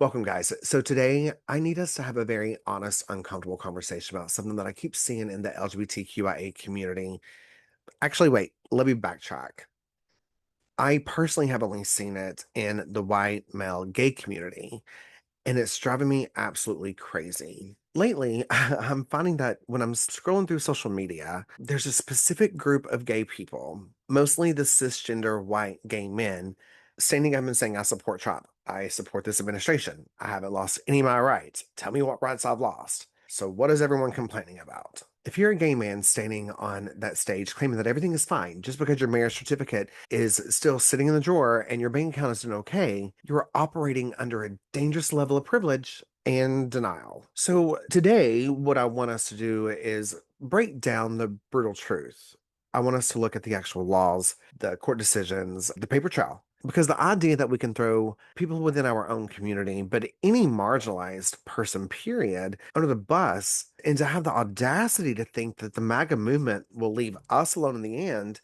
Welcome, guys. So today I need us to have a very honest, uncomfortable conversation about something that I keep seeing in the LGBTQIA community. Actually, wait, let me backtrack. I personally have only seen it in the white male gay community, and it's driving me absolutely crazy. Lately, I'm finding that when I'm scrolling through social media, there's a specific group of gay people, mostly the cisgender white gay men, standing up and saying, I support Trump. I support this administration. I haven't lost any of my rights. Tell me what rights I've lost. So, what is everyone complaining about? If you're a gay man standing on that stage claiming that everything is fine just because your marriage certificate is still sitting in the drawer and your bank account is doing okay, you're operating under a dangerous level of privilege and denial. So, today, what I want us to do is break down the brutal truth. I want us to look at the actual laws, the court decisions, the paper trail. Because the idea that we can throw people within our own community, but any marginalized person, period, under the bus, and to have the audacity to think that the MAGA movement will leave us alone in the end,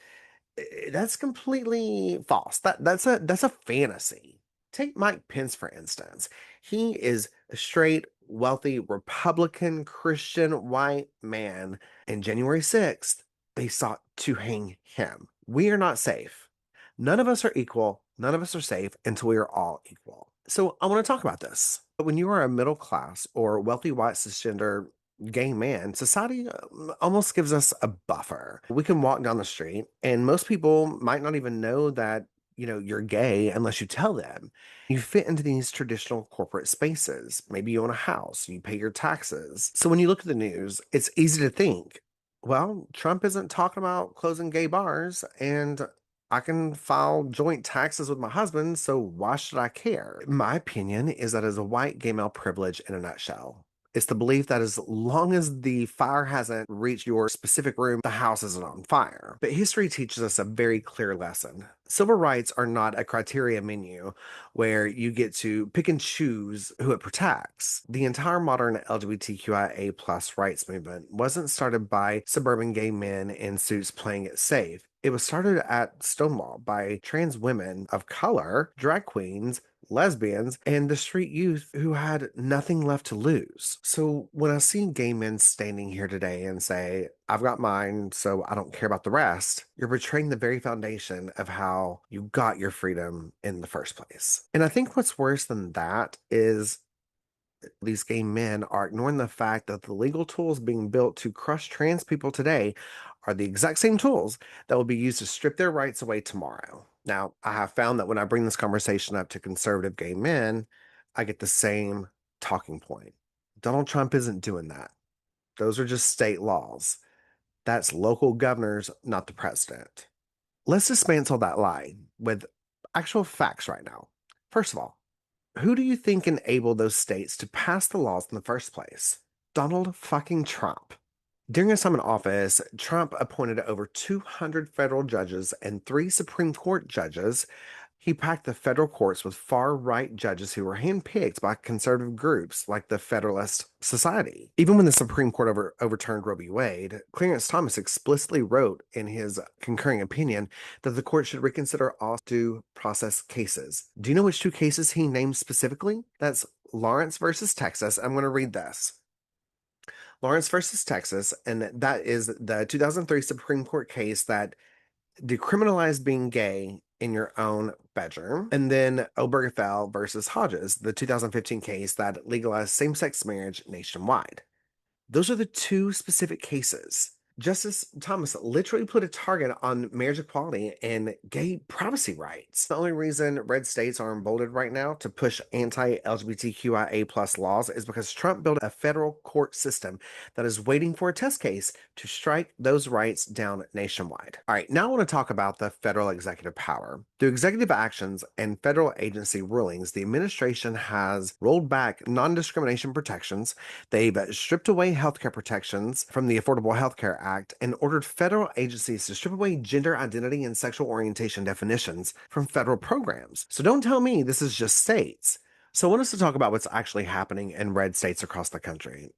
that's completely false. That's a fantasy. Take Mike Pence, for instance. He is a straight, wealthy, Republican, Christian, white man. And January 6th, they sought to hang him. We are not safe. None of us are equal. None of us are safe until we are all equal. So I want to talk about this. But when you are a middle class or wealthy white cisgender gay man, society almost gives us a buffer. We can walk down the street, and most people might not even know that, you're gay unless you tell them. You fit into these traditional corporate spaces. Maybe you own a house, you pay your taxes. So when you look at the news, it's easy to think, well, Trump isn't talking about closing gay bars, and I can file joint taxes with my husband, so why should I care? My opinion is that is a white gay male privilege in a nutshell. It's the belief that as long as the fire hasn't reached your specific room, the house isn't on fire. But history teaches us a very clear lesson. Civil rights are not a criteria menu where you get to pick and choose who it protects. The entire modern LGBTQIA plus rights movement wasn't started by suburban gay men in suits playing it safe. It was started at Stonewall by trans women of color, drag queens, lesbians, and the street youth who had nothing left to lose. So when I see gay men standing here today and say, I've got mine, so I don't care about the rest, you're betraying the very foundation of how you got your freedom in the first place. And I think what's worse than that is these gay men are ignoring the fact that the legal tools being built to crush trans people today are the exact same tools that will be used to strip their rights away tomorrow. Now, I have found that when I bring this conversation up to conservative gay men, I get the same talking point. Donald Trump isn't doing that. Those are just state laws. That's local governors, not the president. Let's dismantle that lie with actual facts right now. First of all, who do you think enabled those states to pass the laws in the first place? Donald fucking Trump. During his time in office, Trump appointed over 200 federal judges and three Supreme Court judges. He packed the federal courts with far right judges who were handpicked by conservative groups like the Federalist Society. Even when the Supreme Court overturned Roe v. Wade, Clarence Thomas explicitly wrote in his concurring opinion that the court should reconsider all due process cases. Do you know which two cases he named specifically? That's Lawrence versus Texas. I'm going to read this. Lawrence versus Texas, and that is the 2003 Supreme Court case that decriminalized being gay in your own bedroom. And then Obergefell versus Hodges, the 2015 case that legalized same sex marriage nationwide. Those are the two specific cases. Justice Thomas literally put a target on marriage equality and gay privacy rights. The only reason red states are emboldened right now to push anti-LGBTQIA plus laws is because Trump built a federal court system that is waiting for a test case to strike those rights down nationwide. All right, now I want to talk about the federal executive power. Through executive actions and federal agency rulings, the administration has rolled back non-discrimination protections. They've stripped away healthcare protections from the Affordable Health Care Act and ordered federal agencies to strip away gender identity and sexual orientation definitions from federal programs. So don't tell me this is just states. So I want us to talk about what's actually happening in red states across the country.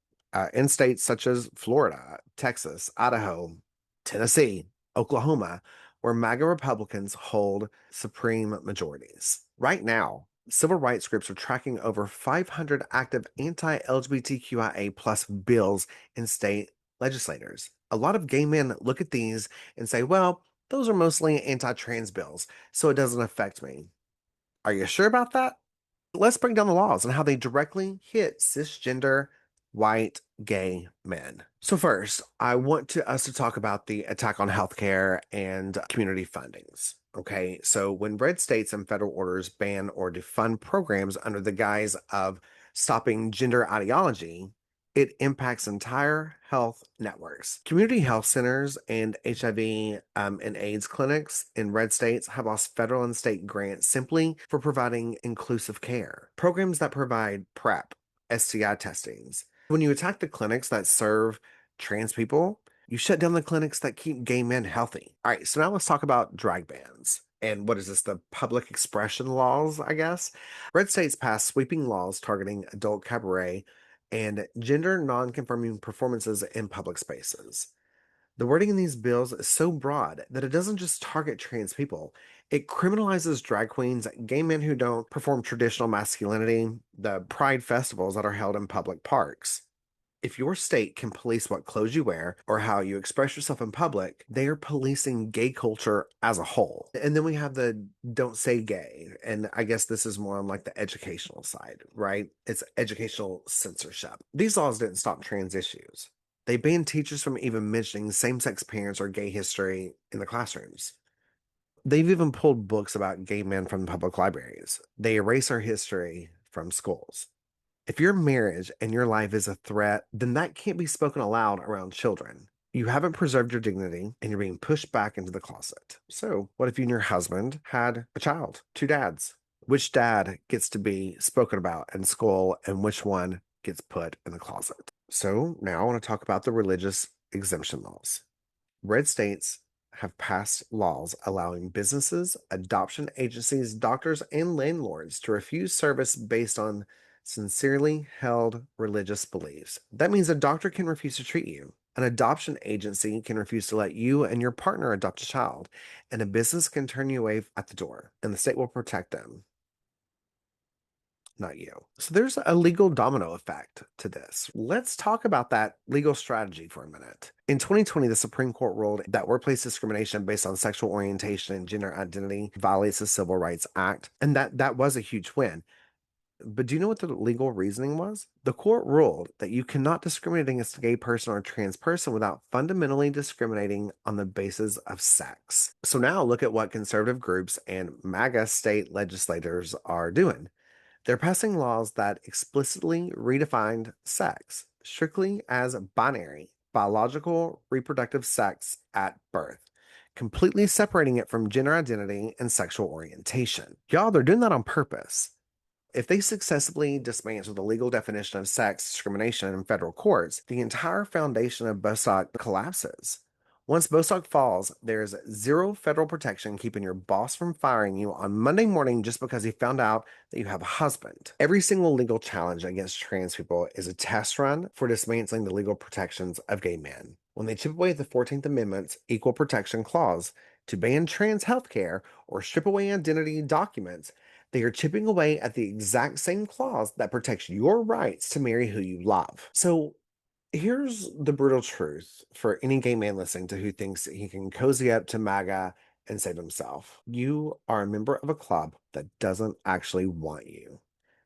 In states such as Florida, Texas, Idaho, Tennessee, Oklahoma, where MAGA Republicans hold supreme majorities. Right now, Civil rights groups are tracking over 500 active anti-LGBTQIA plus bills in state legislators. A lot of gay men look at these and say, well, those are mostly anti-trans bills, so it doesn't affect me. Are you sure about that? Let's break down the laws and how they directly hit cisgender, white, gay men. So first, I want us to talk about the attack on healthcare and community fundings. Okay, so when red states and federal orders ban or defund programs under the guise of stopping gender ideology, it impacts entire health networks. Community health centers and HIV and AIDS clinics in red states have lost federal and state grants simply for providing inclusive care. Programs that provide PrEP, STI testings. When you attack the clinics that serve trans people, you shut down the clinics that keep gay men healthy. All right, so now let's talk about drag bans. And what is this? The public expression laws, I guess? Red states passed sweeping laws targeting adult cabaret and gender non-conforming performances in public spaces. The wording in these bills is so broad that it doesn't just target trans people. It criminalizes drag queens, gay men who don't perform traditional masculinity, the pride festivals that are held in public parks. If your state can police what clothes you wear or how you express yourself in public, they are policing gay culture as a whole. And then we have the don't say gay. And I guess this is more on like the educational side, right? It's educational censorship. These laws didn't stop trans issues. They banned teachers from even mentioning same sex parents or gay history in the classrooms. They've even pulled books about gay men from public libraries. They erase our history from schools. If your marriage and your life is a threat, then that can't be spoken aloud around children. You haven't preserved your dignity and you're being pushed back into the closet. So, what if you and your husband had a child, two dads? Which dad gets to be spoken about in school and which one gets put in the closet? So, now I want to talk about the religious exemption laws. Red states have passed laws allowing businesses, adoption agencies, doctors, and landlords to refuse service based on sincerely held religious beliefs. That means a doctor can refuse to treat you. An adoption agency can refuse to let you and your partner adopt a child, and a business can turn you away at the door, and the state will protect them, not you. So there's a legal domino effect to this. Let's talk about that legal strategy for a minute. In 2020, the Supreme Court ruled that workplace discrimination based on sexual orientation and gender identity violates the Civil Rights Act, and that was a huge win. But do you know what the legal reasoning was? The court ruled that you cannot discriminate against a gay person or a trans person without fundamentally discriminating on the basis of sex. So now look at what conservative groups and MAGA state legislators are doing. They're passing laws that explicitly redefined sex strictly as binary, biological reproductive sex at birth, completely separating it from gender identity and sexual orientation. Y'all, they're doing that on purpose. If they successfully dismantle the legal definition of sex discrimination in federal courts, the entire foundation of Bostock collapses. Once Bostock falls, there's zero federal protection keeping your boss from firing you on Monday morning just because he found out that you have a husband. Every single legal challenge against trans people is a test run for dismantling the legal protections of gay men. When they chip away at the 14th Amendment's Equal Protection Clause to ban trans healthcare or strip away identity documents, they are chipping away at the exact same clause that protects your rights to marry who you love. So here's the brutal truth for any gay man listening to who thinks that he can cozy up to MAGA and save himself. You are a member of a club that doesn't actually want you.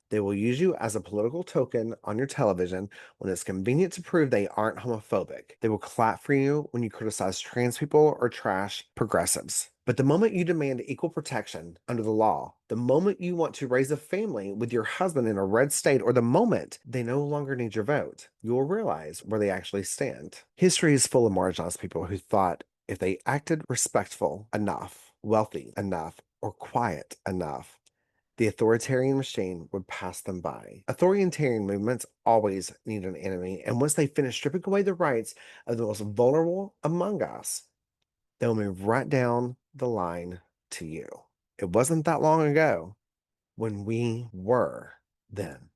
They will use you as a political token on your television when it's convenient to prove they aren't homophobic. They will clap for you when you criticize trans people or trash progressives. But the moment you demand equal protection under the law, the moment you want to raise a family with your husband in a red state, or the moment they no longer need your vote, you will realize where they actually stand. History is full of marginalized people who thought if they acted respectful enough, wealthy enough, or quiet enough, the authoritarian machine would pass them by. Authoritarian movements always need an enemy, and once they finish stripping away the rights of the most vulnerable among us, they'll move right down the line to you. It wasn't that long ago when we were them.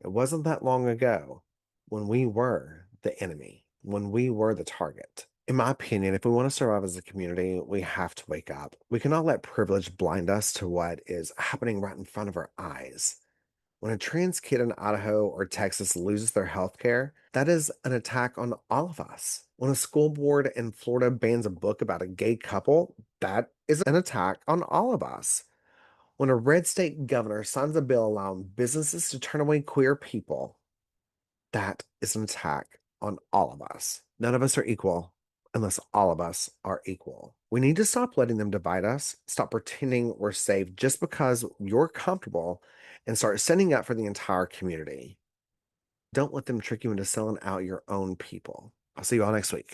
It wasn't that long ago when we were the enemy, when we were the target. In my opinion, if we want to survive as a community, we have to wake up. We cannot let privilege blind us to what is happening right in front of our eyes. When a trans kid in Idaho or Texas loses their health care, that is an attack on all of us. When a school board in Florida bans a book about a gay couple, that is an attack on all of us. When a red state governor signs a bill allowing businesses to turn away queer people, that is an attack on all of us. None of us are equal unless all of us are equal. We need to stop letting them divide us, stop pretending we're safe just because you're comfortable, and start standing up for the entire community. Don't let them trick you into selling out your own people. I'll see you all next week.